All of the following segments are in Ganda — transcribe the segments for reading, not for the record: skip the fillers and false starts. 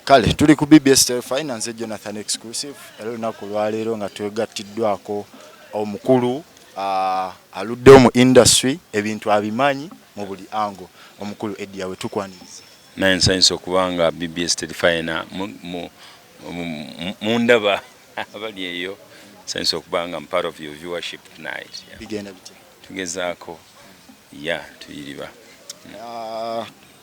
Kale tuli ku BBS Finance Jonathan exclusive ero naku lwaleero nga twegattiddwako omukulu aluddewo mu industry ebintu abimanyi mu buli ango omukulu Eddie we tukwaniriza naye nsanyusa okubanga BBS Finance mundaba abali eyo nsanyusa okubanga I'm part of your viewership tonight. Bigenda biti tugezaako tuyiriba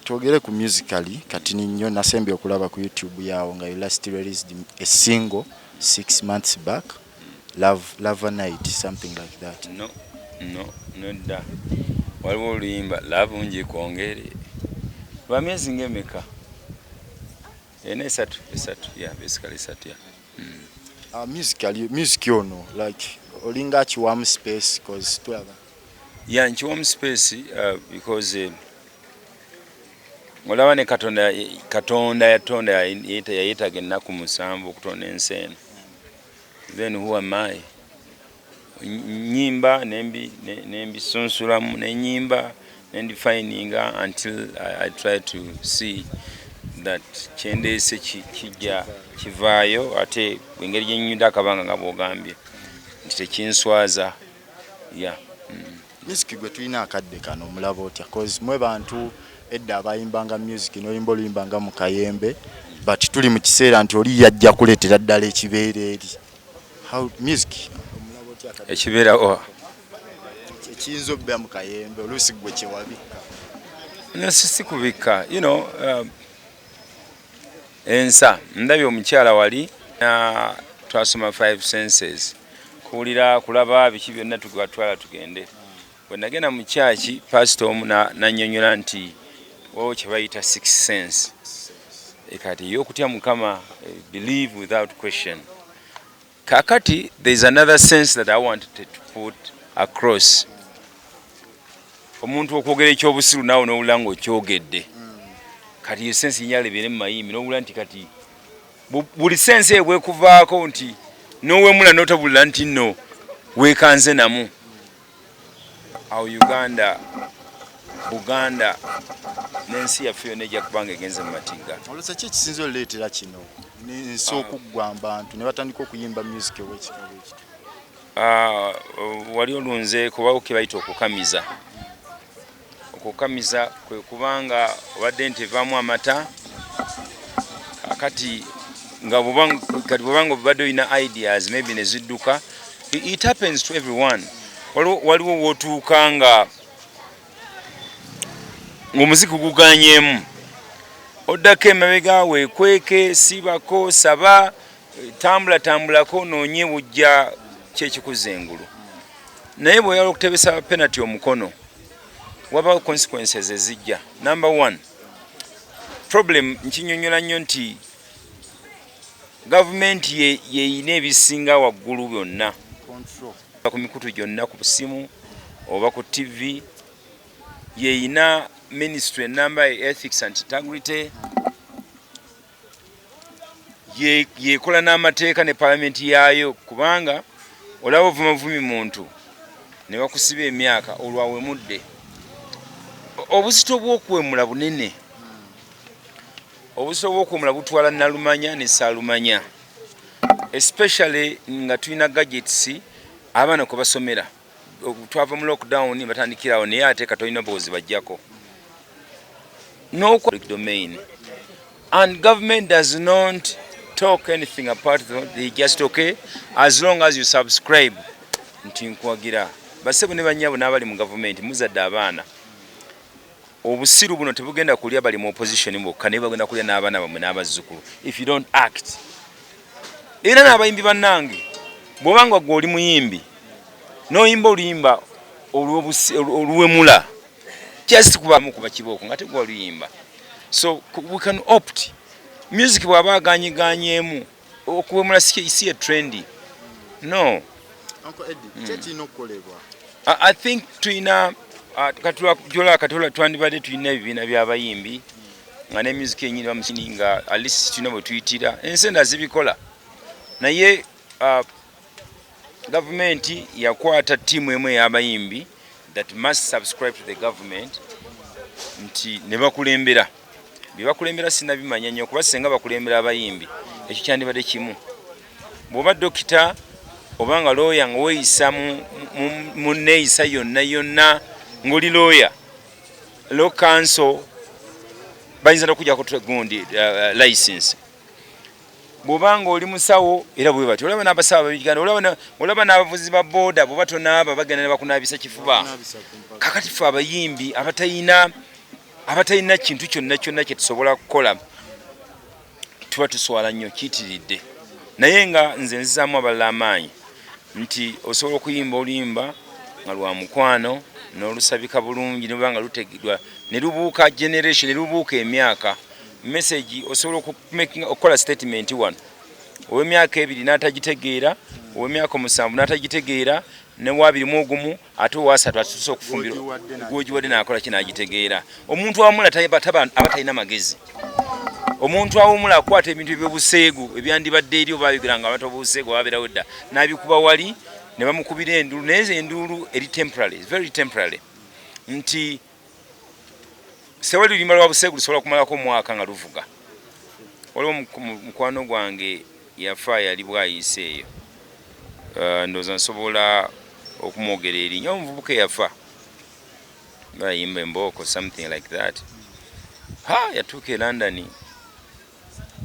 twogere ku musically kati nnyo nasembye okulaba ku YouTube yawo nga you last released a single 6 months back, Love a Night, something like that. No da waliwo oluyimba Love unji kwongere lwa miezi ngemeka esatu basically esatu music ono like olinga chiwamu space cause twaba nchiwamu space because olaba ne katonda yatonda yayitaga ennaku musanvu okutonda ensi eno. Then who am I? Nyimba nembisunsulamu nenyimba nendifininga until I try to see that chendese kijja kivaayo ate engeri gyenyuda akabanga nga bwogambye nti tekinswaza. Music gwe tulina akadde kano omulaba otya cause mwe bantu edda abayimbanga music n'oyimba oluyimbanga mu kayembe but tuli mu kiseera nti oli yajja kuleetera ddala ekibeera eri. How music omulaba otya akadde ekibeera ekiyinza obba mu kayembe oluusi gwe kyewabikka nasisi kubikka ensa ndabye omukyala wali twasoma 5 senses kuwulira kulaba biki byonna tugatwala tugende. Bwe nagenda mu kyaki pastor omu nannyonnyola nti waliwo kye bayita 6 sense kati y'okutya Mukama believe without question. Kakati there is another sense that I wanted to put across. Omuntu okwogera ekyobusiru naawe n'owulira ng'okyogedde kati yo sense nyala ebeere mu mayimbi n'owulira nti kati buli sense eyo bwekuvaako nti n'owemula n'otabulira nti nno weekanze namu. Awo Uganda Buganda n'ensi yaffe yonna ejja kubanga egenze mu matigga. Olwisa ki ekisinza oleetera kino n'ensi okuggwa abantu ne batandika okuyimba music ow'ekika bwekiti? Wali olunze kubawo ke bayita okukamiza. Okukamiza kwe kubanga obadde nti evaamu amata kati nga bwobanga obadde olina ideas maybe ne zidduka. It happens to everyone. Waliwo wootuuka nga ng'omuziki guganyeemu oddako emabega weekweke siibako saba tambulako noonye bujja kyekikuza engulu. Naye bw'oyala okutebesa penalty omukono wabawo consequences ezijja. Number 1 problem nkinyonnyola nnyo nti gavumenti yeyina ebisinga waggulu byonna ku mikutu gyonna ku busimu oba ku TV yeyina ministry enamba ethics and integrity yekola n'amateeka ne parliament yaayo kubanga olaba ovumavumi muntu ne bakusiba emyaka olwawemudde. Obuzito bw'okuwemula bunene. Obuzito bw'okuwemula butwala nalumanya ne saalumanya especially nga tulina gadgets abaana kwe basomera. Twava mu lockdown batandikirawo naye ate katolina boozi bajjako. No public domain. And government does not talk anything about it. They just okay as long as you subscribe. Nti nkwagira. Basebo ne banyabo n'abali mu government muzadde abaana. Obusiru buno tebugenda kulya bali mu opposition mbokka ne bagenda kulya n'abaana bamwe n'abazzukulu. If you don't act. Era n'abayimbi bannange bw'obanga gwe oli muyimbi n'oyimba oluyimba oluwemula just kubamu kuba kibooko nga tegwa oluyimba. So we can opt. Music bw'aba aganyeganyeemu okuwemula si ye trendy. No. Uncle Eddie, kyekirina okukolebwa? I think tulina katola twandibadde tulina ebibiina by'abayimbi nga ne music enyini bamusini nga at least tulina bwe tuyitira ensenda zibikola naye government yakwata tiimu emu ey'abayimbi that must subscribe to the government nti ne bakulembera bibakulembera sinabimanya nnyo kuba senga bakulembera abayimbi ekyo kyandibadde kimu. Bw'oba dokita obanga lawyer nga weeyisa mu neeyisa yonna ng'oli lawyer, law council bayinza n'okuggyako gundi license. Bw'obanga oli musawo era bwe batyo, olaba n'abasawo ab'Uganda, olaba n'abavuzi ba booda bw'oba tonaaba bagenda ne bakunaabisa kifuba. Kakati ffe abayimbi abatalina kintu kyonna kye tusobola kukola tuba tuswala nnyo, kiyitiridde. Naye nga nze nzizaamu abalala amaanyi nti osobola okuyimba olimba nga lwa mukwano n'olusabika bulungi ne banga lutegedwa ne lubuuka generation ne lubuuka emyaka. Message osobola okukola statement wano ow'emyaka 2 n'atagitegeera, ow'emyaka 7 n'atagitegeera, ne wa 21 ate owa 3 atuuse okufumbirwa gwogiwadde n'akola kinagitegeera. Omuntu awamula aba talina magezi. Omuntu awumula akwata ebintu ebyobuseegu ebyandibadde eri oba abigeranga abantu obuseegu ababeerawo dda n'abikuba wali ne bamukubira enduulu, naye enduulu eri temporary, very temporary. Nti sewali lulimba lwa buseegu lusobola kumalako omwaka nga luvuga. Waliwo mukwano gwange yafa yali bwayise eyo, ndowooza nsobola okumwogera erinnya, omuvubuka yafa bayimba embooko something like that. Yatuuka e London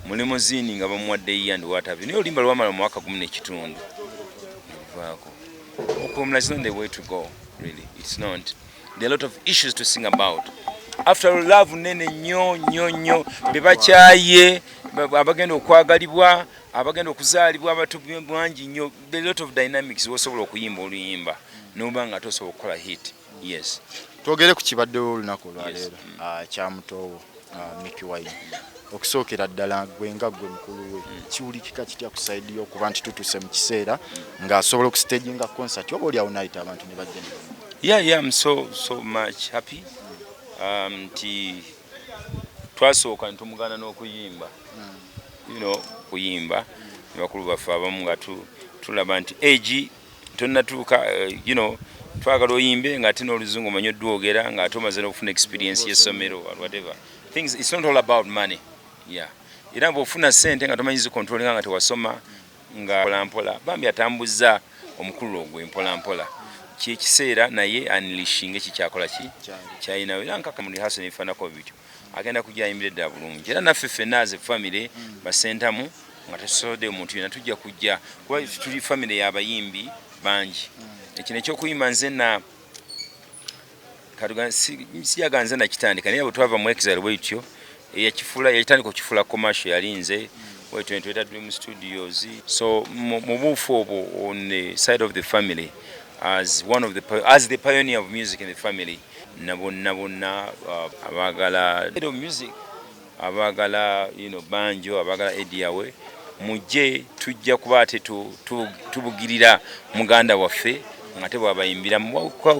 mu limousine nga bamuwadde and what have you. Naye olumba lwamala mu mwaka 1 n'ekitundu. Okumula is not the way to go, really. It's not. There are a lot of issues to sing about. After all, love nene nnyo bebakyaye abagenda okwagalibwa, abagenda okuzaalibwa abato bangi nnyo. There are a lot of dynamics wosobola okuyimba oluyimba n'oba nga tosobola okukola hit. Yes. Twogere ku kibaddewo olunaku olwaleero kya Mutobo Mickey Wine. Okusookera ddala gwe nga gwe mukulu we kiwulikika kitya ku side y'okuba nti tutuuse mu kiseera ng'asobola okustaginga concert oba oli awo n'ayita abantu ne bajja? Yeah, I'm so much happy. Nti twasooka ne tumugana n'okuyimba, kuyimba ne bakulu baffe abamu nga tulaba nti egi tonnatuuka, twagala oyimbe ng'ate n'oluzungu omanyi oddwogera ng'ate omaze n'okufuna experience y'essomero or whatever. Things, it's not all about money. Yeah. Era bw'ofuna ssente nga tomanyi zikontrolinga nga tewasoma nga mpolampola, bambi atambuza omukulu ogwo mpolampola. Kyekiseera naye unleashing ekikyakola kyayinawo era nkaka mu rehearsal nebifaanako bityo agenda kujja ayimbire ddala bulungi. Era naffe ffenna as a family basentamu nga tetusobodde omuntu yena tujja kujja kuba tuli family y'abayimbi bangi. Ekino ekyokuyimba nze siyaga nze nakitandika naye bwe twava mu Exile bwetyo yagitandika okukifuula commercial yali nze bwetyo netweta Dream Studios. So mu buufu obwo on the side of the family as the pioneer of music in the family, bonna abagala music, abagala banjo, abagala ediawe mujje tujja kuba ate tubugirira muganda waffe ngate bwabayimbira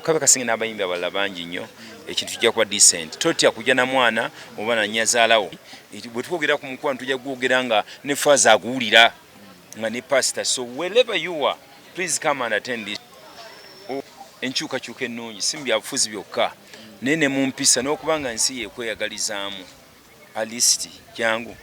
kabe kasinga n'abayimbi abalala bangi nnyo. Ekintu tujja kuba decent, totya kujja na mwana oba na nnyazaalawo. Bwe twogera ku mukwano tujja kwogera nga ne faza aguwulira nga ne pastor. So wherever you are, please come and attend this. Enkyukakyuka ennungi si byabufuzi byokka naye ne mu mpisa n'okubanga nsi yekweyagalizaamu alisti jangu.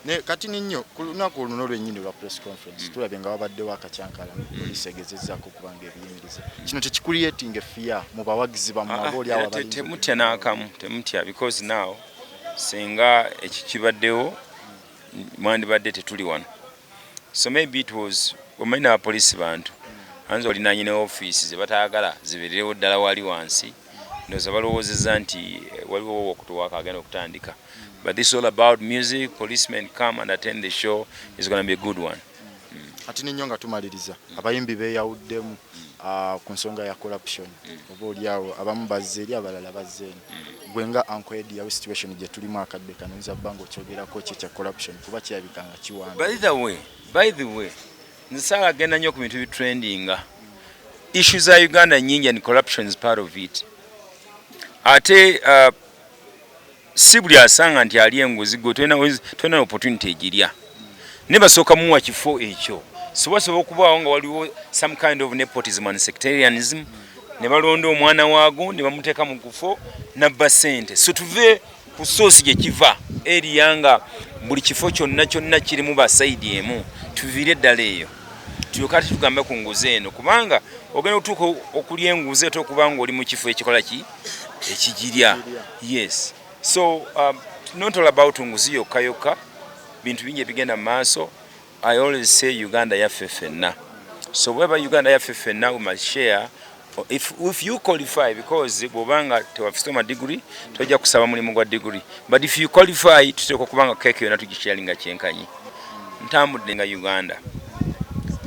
Ne kati nnyo ku lunaku oluno lwennyini lwa press conference tulabye nga wabaddewo akacyankala poliisi egezezzaako okubanga ebiyimiriza. Kino tekikuliyetinga effiya mu bawagizi bammwe aba oli awo abalinzi? Temutya n'akamu, temutya because now senga ekikibaddewo mwandibadde tetuli wano. So maybe it was omanyi n'abapoliisi bantu anza olinanyine office ze batayagala zibererewo ddala wali wansi ndoza balowoozezza nti waliwo okutuwaka agenda okutandika. But this is all about music. Policemen come and attend the show. It's going to be a good one. Ati nnyo nga tumaliriza abayimbi beeyawuddemu ku nsonga ya corruption oba oliawo abamu bazze eri abalala bazzeeni. Gwe nga Uncle Eddie yawe situation gye tulimu akadde kano nza bbanga okyogerako kye corruption kuba kirabika nga kiwanda. By the way nsaala agenda nnyo ku bintu bitrendinga. Issues za Uganda nyingi and corruption is part of it. Ate si buli asanga nti ali enguzi gwe tolina opportunity egirya ne basooka muwa kifo ekyo. So wasobola okubaawo nga waliwo some kind of nepotism and sectarianism ne balonda omwana waago ne bamuteeka mu kufo nabba ssente. So tuve ku source gye kiva eri yanga buli kifo kyonna kirimu basaidi emu tuviire eddala eyo tuyokati tugambe ku nguzi eno kubanga ogenda otuuka okulya enguzi eto okubanga oli mu kifo ekikola ekigirya. Yes, so not all about nguzi yokka bintu bingi ebigenda mu maaso. I always say Uganda yaffe ffenna, so wherever Uganda yaffe ffenna we must share. If you qualify, because bobanga tewafisoma degree tojja kusaba mulimu gwa degree, but if you qualify tuteekwa kubanga keke yona tugisharinga kyenkanyi ntambudde nga Uganda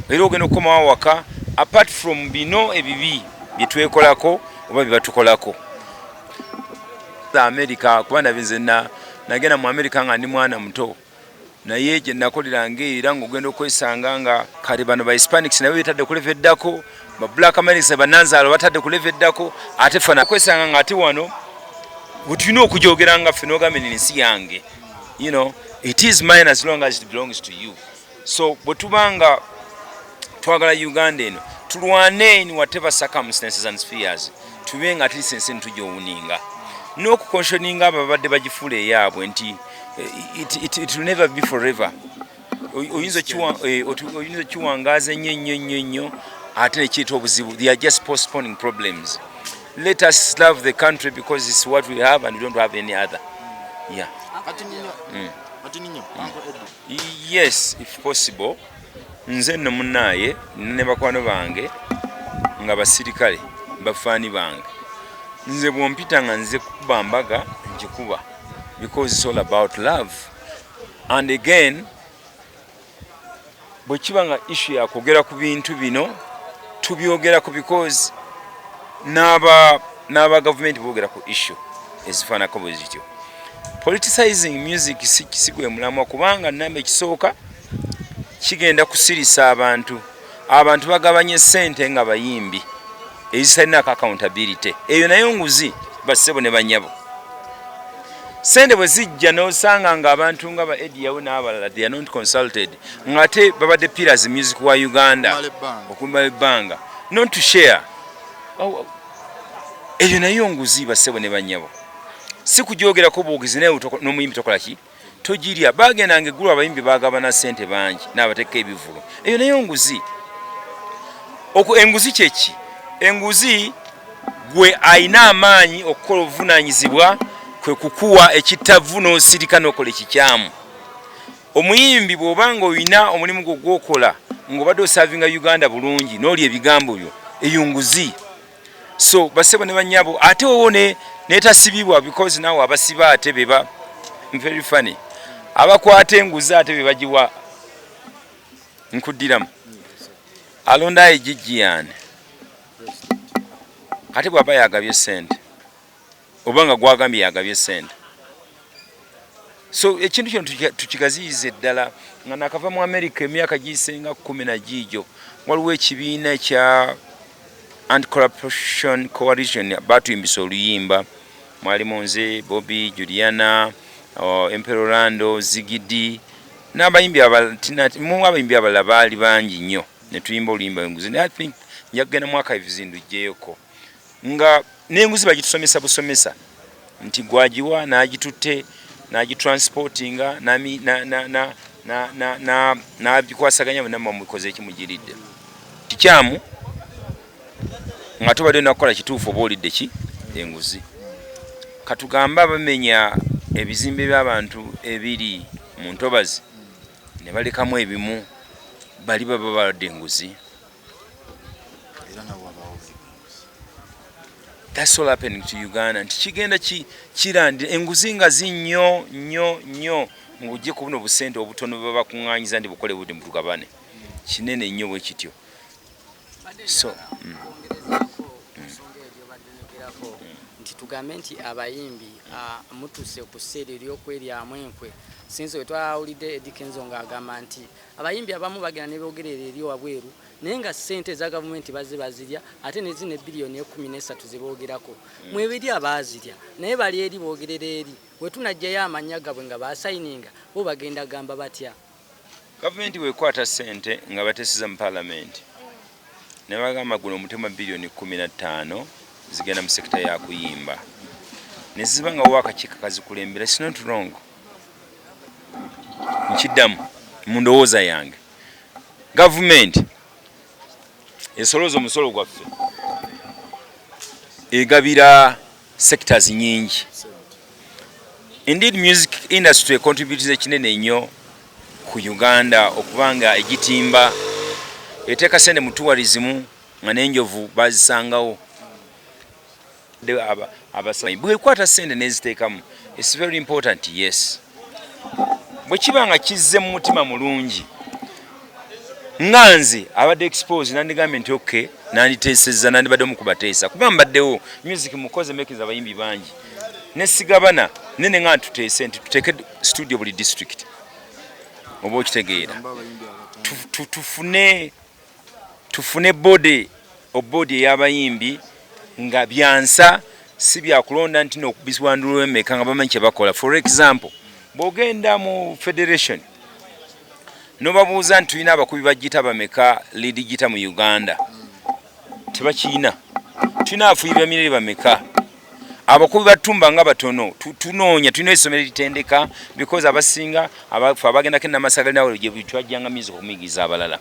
era ogenda okukomawo waka apart from bino ebibi byetwekolako oba byebatukolako. America kubanda bizenna nagenda mu America nga ndi mwana muto naye gye nakolera ng'era ng'ogenda okwesanga nga kale bano ba Hispanics nabo betadde kuleveddako, ba Black Americans bananzaalo batadde kuleveddako, ate fana kwesanga nga ate wano butulina okujogera nga ffe n'ogambye n'ensi yange, you know, it is mine as long as it belongs to you. So bwe tubanga twagala Uganda eno tulwane in whatever circumstances and spheres tube nga ati sense ntujowuninga n'okukonshyoninga abo babadde bagifuula eyaabwe nti it will never be forever. Oyinza kiwangaaza ennyo ate nekiyita obuzibu. They are just postponing problems. Let us love the country because it's what we have and we don't have any other. Yeah. Yes, if possible. Nze nno munnaye ne bakwano bange nga basirikale bafaani bange nze bwompita nga nze kukuba mbaga nkikuba because it's all about love. And again bwe kiba nga issue yakwogera ku bintu bino tubyogerako because n'aba government boogera ku issue ezifaanako bwe zityo. Politicizing music si gwe mulamwa kubanga nambe ekisooka kigenda kusirisa abantu bagabanye ssente nga bayimbi ezisalinako accountability. Eyo nayo nguzi bassebo ne banyabo. Ssente bwe zijja n'osanga nga abantu nga ba Eddie Yawe n'abalala they are not consulted ng'ate babadde pillars music wa Uganda okumala ebbanga not to share. Eyo nayo nguzi bassebo ne banyabo. Si kujoogerako bwogezi naye n'omuyimbi tokola ki togirya. Bagendanga eggulu abayimbi bagabana ssente bangi n'abateeka ebivulo. Eyo nayo nguzi. Enguzi kyeki? Enguzi gwe ayina amaanyi okukola obuvunaanyizibwa kwe kukuwa ekittavu n'osirika n'okola ekikyamu. Omuyimbi bw'obanga oyina omulimu gwo gw'okola ng'obadde osaavinga Uganda bulungi n'oli ebigambo byo, eyo nguzi. So bassebo ne bannyabo ate wowo neetasibibwa because naawe abasiba ate beba very funny. Abakwata enguzi ate be bagiwa nkuddiramu alonda ejijiyane ate bw'aba yagabye ssente oba nga gwagambye yagabye ssente. So ekintu kino tukigaziyiza eddala nga nakava mu America emyaka gisenga 10 na gijo waliwo ekibiina ekya Anti-Corruption Coalition batuyimbisa oluyimba mwalimu nze Bobby Juliana Emperor Orlando Zigidi n'abayimbi abalala baali bangi nnyo ne tuyimba oluyimba enguzi. I think njagenda mwaka ebizindu gyeyoko nga n'enguzi bagitusomesa busomesa nti gwagiwa n'agitutte n'agitransportinga n'abikwasaganya bonna mumukoze ekimugiridde kikyamu nga tubadde nakukola kituufu oba olidde ki enguzi. Katugamba bamenya ebizimbe by'abantu ebiri mu ntobazi ne balekamu ebimu bali baba balwadde enguzi. That's all happening to Uganda. Nti kigenda kirandi enguzi nga nnyo ng'ojje kubona obusente obutono bwe bakuŋŋaanyiza ndi bukole budde mutugabane kinene nnyo bwe kityo. So tugambe nti abayimbi mutuse ku sseera ery'okweryamu enkwe sinzi we twawulidde Dickenzo ng'agamba nti abayimbi abamu bagenda ne boogerera eri wabweru naye nga ssente eza gavumenti bazirya ate ne zino ebbiliyoni 13 ze boogerako mwebiri abaazirya naye bali eri boogerera eri we tunajjayo amannya gabwe nga baasayininga bo bagenda gamba batya. Gavumenti wekwata ssente nga bateeseza mu paalamenti ne bagamba guno omutema biliyoni 15 zigenda mu sekita ya kuyimba ne ziba nga wo akakiiko kazikulembera, it's not wrong. Nkiddamu mu ndowooza yange gavumenti esolooza omusolo gwaffe egabira sectors nyingi. Indeed, music industry contributes ekinene nnyo ku Uganda okubanga egitimba eteeka sente mu tourism nga n'enjovu bazisangawo. Bwekwata sente n'eziteekamu, it's very important, yes. Bwe kiba nga kizze mu mutima mulungi nganze abadde expose nandigambye nti okay nanditeesezza nandibadde omukubateesa kuba mbaddewo music mukoze mekiza abayimbi bangi nesigabana nene nga tuteese nti tuteeke studio buli district oba okitegeera tufune body ey'abayimbi nga byansa si byakulonda nti n'okubiswandulwa emeka nga bamanyi kye bakola. For example, bw'ogenda mu federation nobabuuza nti tulina abakubi ba gita bameka lead gita mu Uganda, tebakiina. Tulina abafuyi b'emirere bameka, abakubi batumba nga batono. Tunoonya, tulina essomero litendeka because abasinga abafu abagendako enamasagala nawe gye twajjanga music okumuyigiza abalala.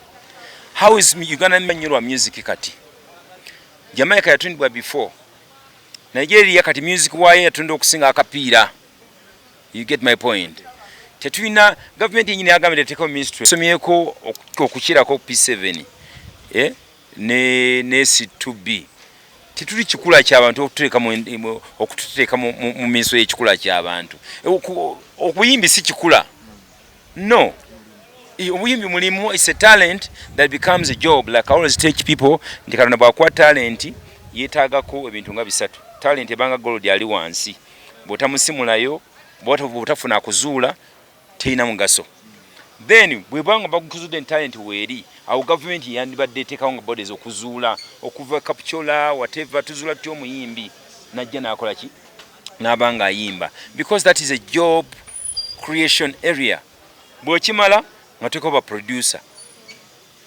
How is Uganda manyirwa music kati? Jamaica yatundibwa before. Nigeria kati music waye yatunda okusinga akapiira. You get my point. Tetulina government yenyini yagambye teeko ministry somyeko okukirako P7 ne C2B. Tetuli kikula ky'abantu okututeeka mu miso y'ekikula ky'abantu. Okuyimbi si kikula. No. Obuyimbi mulimu is a talent that becomes a job. Like I always teach people, nti Katonda bw'akuwa talent yeetaagako ebintu nga bisatu. Talent ebanga gold ali wansi. Bw'otamusimulayo, bw'otafuna kuzuula, teina mugaso. Then bwebanga bakuzudde talent weeri, awo government yandibadde eteekawo nga bodies okuzuula, okuva capture whatever tuzuula tutya omuyimbi najja n'akola ki n'abanga ayimba, because that is a job creation area. Bw'okimala nga tekoba producer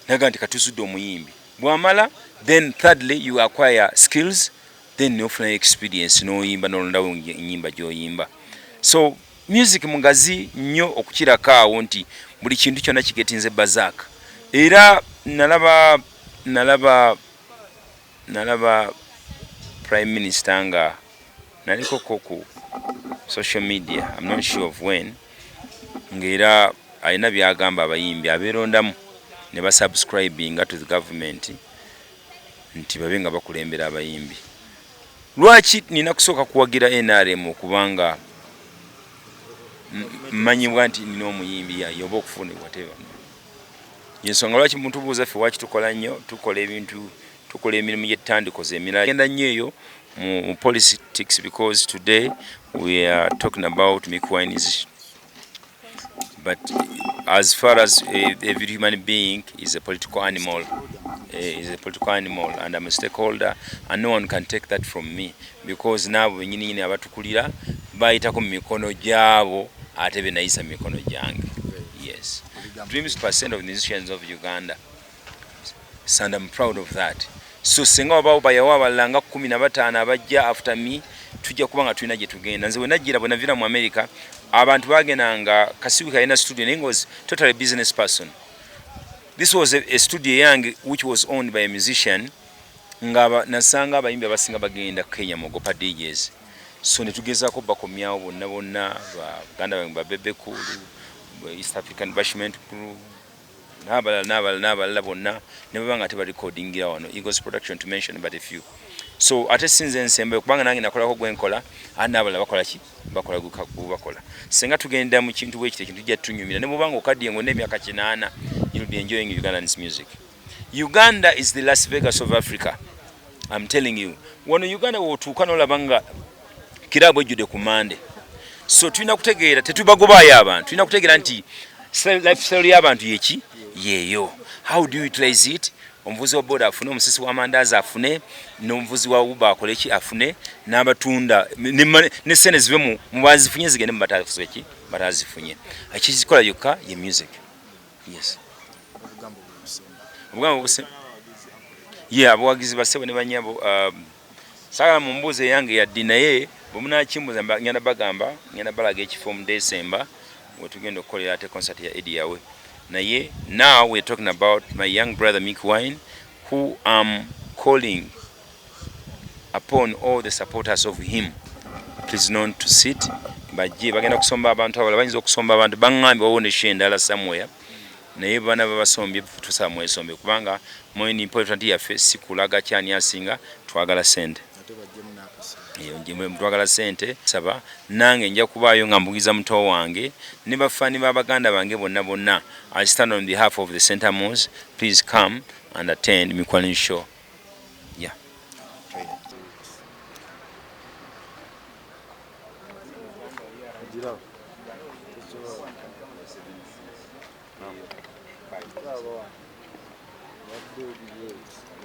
naga nti katuzudde omuyimbi, bw'amala then thirdly you acquire skills, then n'ofuna experience n'oyimba n'olondawo ennyimba gy'oyimba. So music mugazi nnyo okukirako awo nti buli kintu kyonna kigetinze bazaaka. Era nalaba Prime Minister nga naliko ku social media, I'm not sure of when, ng'era alina byagamba abayimbi abeerondamu ne basubscribinga to the government nti babe nga bakulembera abayimbi. Lwaki nina kusooka kuwagira NRM okubanga mmanyibwa nti nina omuyimbi yoba okufuna whatever. Yensonga lwaki muntu buuza ffe waki tukola nnyo, tukola emirimu gy'ettandikoze emirala. Genda nnyo eyo mu politics because today we are talking about Mick Wine is, but as far as every human being is a political animal, and I'm a stakeholder, and no one can take that from me because naabo benyini abatukulira bayitako mu mikono gyabo ate be nayisa mikono gyange. Yes, dreams percent of the musicians of Uganda, and I'm proud of that. So singa wabao bayawa balanga 15 abajja after me tujja kubanga tulina gye tugenda. Nze wenajjira bwe navira mu America abantu bagendanga Kasiwika yina studio and he was totally business person. This was a studio young which was owned by a musician. Nga nasanga abayimbi abasinga bagenda Kenya mogopa DJs. So netugezaako bakomyawo bonna Uganda ba Bebe Cool, East African Bashment Crew, n'abalala bonna ne babanga teba recordingira wano Eagles Production to mention but a few. So ate sinze nsembe kubanga nange nakolako gwenkola n'abalala bakola ki bakola gubakola. Senga tugenda mu kintu wekite kintu jja tunyumira ne mubanga okaddiye ngo n'emyaka 8 you'll be enjoying Ugandan music. Uganda is the Las Vegas of Africa. I'm telling you. Wano Uganda wotuuka n'olabanga kirabo ejjude ku Mande. So tulina kutegeera tetubagobayo abantu. Tulina kutegeera nti lifestyle y'abantu yeki yeyo. How do you utilize it? Omuvuzi wa boda afune, omusisi wa mandazi afune, n'omuvuzi wa Uber akole ki afune, n'abatunda ne sene zive mu bazifunye zigende mu batazifunye batazifunye. Ekizikola yokka ye music. Yes. Obugambo buse. Yeah, abawagizi basebo ne banyabo sagala mu mbuze yange ya dina ye bwemunakimbuza ngenda bagamba ngenda balaga ekifo mu December wetugenda okukolera ate concert ya Eddie Yawe naye now we're talking about my young brother Mick Wine who am calling upon all the supporters of him please not to sit bajje bagenda kusomba abantu abala bayinza okusomba abantu bangambe wawone endala somewhere naye bana babasombye tusamwe esombe kubanga moyini important ya face kulaga cyani asinga twagala sente iyo njimwe twagala sente saba nange nja kubayo ngambugiza mto wange ne bafani babaganda bange bonna I stand on behalf of the Center Mosque please come and attend Mikwani show yeah